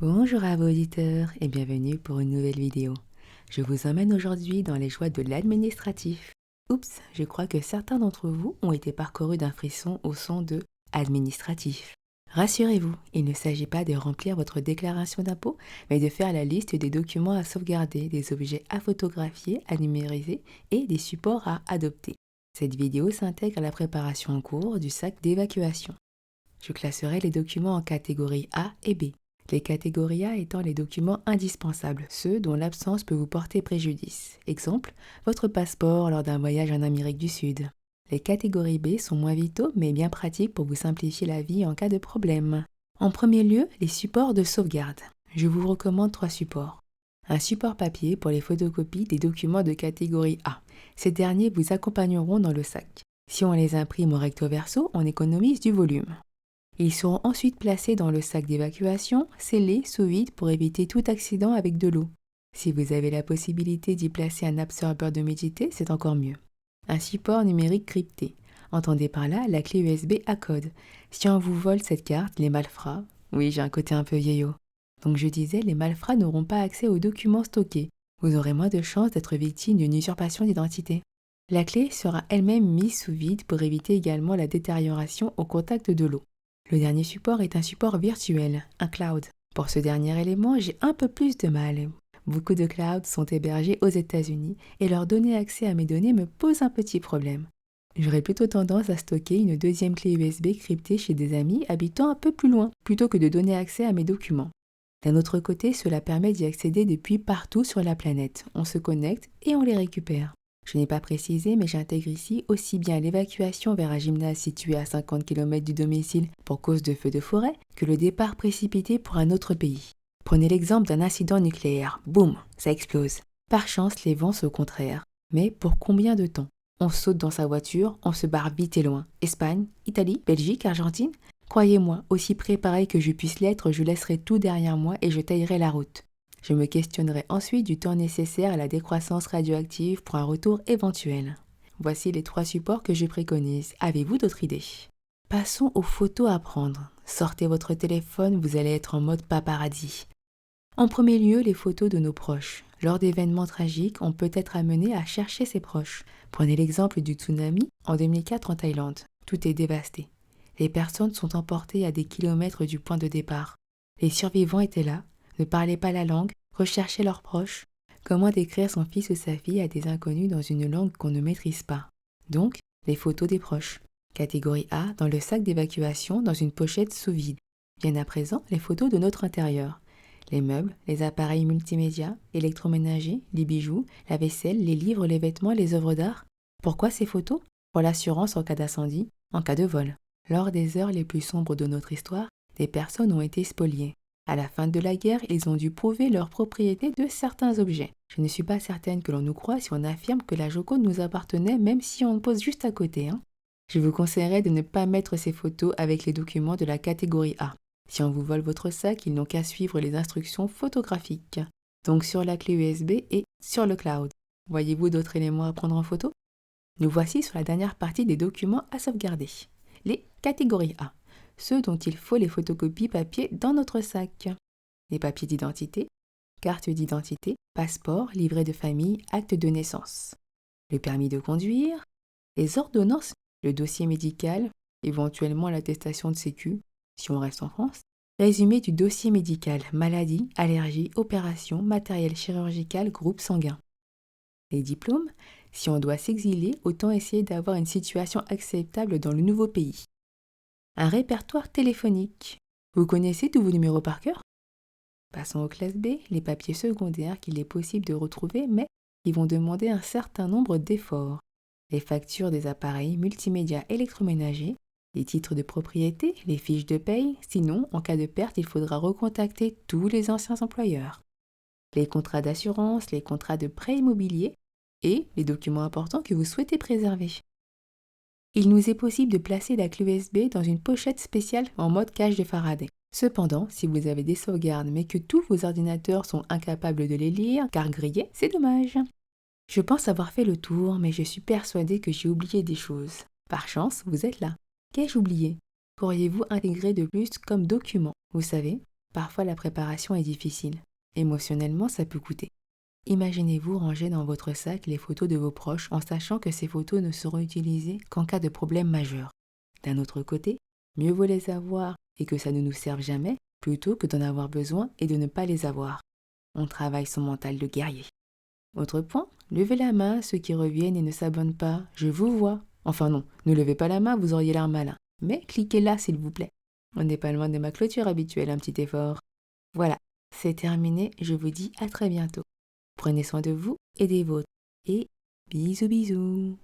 Bonjour à vos auditeurs et bienvenue pour une nouvelle vidéo. Je vous emmène aujourd'hui dans les joies de l'administratif. Oups, je crois que certains d'entre vous ont été parcourus d'un frisson au son de administratif. Rassurez-vous, il ne s'agit pas de remplir votre déclaration d'impôt, mais de faire la liste des documents à sauvegarder, des objets à photographier, à numériser et des supports à adopter. Cette vidéo s'intègre à la préparation en cours du sac d'évacuation. Je classerai les documents en catégories A et B. Les catégories A étant les documents indispensables, ceux dont l'absence peut vous porter préjudice. Exemple, votre passeport lors d'un voyage en Amérique du Sud. Les catégories B sont moins vitaux mais bien pratiques pour vous simplifier la vie en cas de problème. En premier lieu, les supports de sauvegarde. Je vous recommande 3 supports. Un support papier pour les photocopies des documents de catégorie A. Ces derniers vous accompagneront dans le sac. Si on les imprime au recto verso, on économise du volume. Ils seront ensuite placés dans le sac d'évacuation, scellés sous vide pour éviter tout accident avec de l'eau. Si vous avez la possibilité d'y placer un absorbeur d'humidité, c'est encore mieux. Un support numérique crypté. Entendez par là la clé USB à code. Si on vous vole cette carte, les malfrats... Oui, j'ai un côté un peu vieillot. Donc je disais, les malfrats n'auront pas accès aux documents stockés. Vous aurez moins de chances d'être victime d'une usurpation d'identité. La clé sera elle-même mise sous vide pour éviter également la détérioration au contact de l'eau. Le dernier support est un support virtuel, un cloud. Pour ce dernier élément, j'ai un peu plus de mal. Beaucoup de clouds sont hébergés aux États-Unis et leur donner accès à mes données me pose un petit problème. J'aurais plutôt tendance à stocker une deuxième clé USB cryptée chez des amis habitant un peu plus loin, plutôt que de donner accès à mes documents. D'un autre côté, cela permet d'y accéder depuis partout sur la planète. On se connecte et on les récupère. Je n'ai pas précisé, mais j'intègre ici aussi bien l'évacuation vers un gymnase situé à 50 km du domicile pour cause de feux de forêt que le départ précipité pour un autre pays. Prenez l'exemple d'un incident nucléaire. Boum, ça explose. Par chance, les vents sont contraires. Mais pour combien de temps? On saute dans sa voiture, on se barre vite et loin. Espagne, Italie, Belgique, Argentine? Croyez-moi, aussi préparé que je puisse l'être, je laisserai tout derrière moi et je taillerai la route. Je me questionnerai ensuite du temps nécessaire à la décroissance radioactive pour un retour éventuel. Voici les 3 supports que je préconise. Avez-vous d'autres idées? Passons aux photos à prendre. Sortez votre téléphone, vous allez être en mode paparazzi. En premier lieu, les photos de nos proches. Lors d'événements tragiques, on peut être amené à chercher ses proches. Prenez l'exemple du tsunami en 2004 en Thaïlande. Tout est dévasté. Les personnes sont emportées à des kilomètres du point de départ. Les survivants étaient là, ne parlaient pas la langue, recherchaient leurs proches. Comment décrire son fils ou sa fille à des inconnus dans une langue qu'on ne maîtrise pas? Donc, les photos des proches. Catégorie A, dans le sac d'évacuation, dans une pochette sous vide. Viennent à présent les photos de notre intérieur. Les meubles, les appareils multimédia, électroménagers, les bijoux, la vaisselle, les livres, les vêtements, les œuvres d'art. Pourquoi ces photos? Pour l'assurance en cas d'incendie, en cas de vol. Lors des heures les plus sombres de notre histoire, des personnes ont été spoliées. À la fin de la guerre, ils ont dû prouver leur propriété de certains objets. Je ne suis pas certaine que l'on nous croie si on affirme que la Joconde nous appartenait même si on pose juste à côté. Je vous conseillerais de ne pas mettre ces photos avec les documents de la catégorie A. Si on vous vole votre sac, ils n'ont qu'à suivre les instructions photographiques. Donc sur la clé USB et sur le cloud. Voyez-vous d'autres éléments à prendre en photo? Nous voici sur la dernière partie des documents à sauvegarder. Les catégories A, ceux dont il faut les photocopies papier dans notre sac. Les papiers d'identité, carte d'identité, passeport, livret de famille, acte de naissance. Le permis de conduire, les ordonnances, le dossier médical, éventuellement l'attestation de sécu, si on reste en France. Résumé du dossier médical, maladie, allergie, opération, matériel chirurgical, groupe sanguin. Les diplômes, si on doit s'exiler, autant essayer d'avoir une situation acceptable dans le nouveau pays. Un répertoire téléphonique. Vous connaissez tous vos numéros par cœur? Passons aux classes B, les papiers secondaires qu'il est possible de retrouver, mais qui vont demander un certain nombre d'efforts. Les factures des appareils multimédia électroménagers, les titres de propriété, les fiches de paye, sinon, en cas de perte, il faudra recontacter tous les anciens employeurs. Les contrats d'assurance, les contrats de prêt immobilier et les documents importants que vous souhaitez préserver. Il nous est possible de placer la clé USB dans une pochette spéciale en mode cage de Faraday. Cependant, si vous avez des sauvegardes mais que tous vos ordinateurs sont incapables de les lire car grillés, c'est dommage. Je pense avoir fait le tour, mais je suis persuadée que j'ai oublié des choses. Par chance, vous êtes là. Qu'ai-je oublié? Qu'auriez-vous intégré de plus comme document? Vous savez, Parfois la préparation est difficile. Émotionnellement, ça peut coûter. Imaginez-vous ranger dans votre sac les photos de vos proches en sachant que ces photos ne seront utilisées qu'en cas de problème majeur. D'un autre côté, mieux vaut les avoir et que ça ne nous serve jamais plutôt que d'en avoir besoin et de ne pas les avoir. On travaille son mental de guerrier. Autre point, levez la main ceux qui reviennent et ne s'abonnent pas. Je vous vois. Enfin non, ne levez pas la main, vous auriez l'air malin. Mais cliquez là s'il vous plaît. On n'est pas loin de ma clôture habituelle, un petit effort. Voilà, c'est terminé, je vous dis à très bientôt. Prenez soin de vous et des vôtres. Et bisous bisous.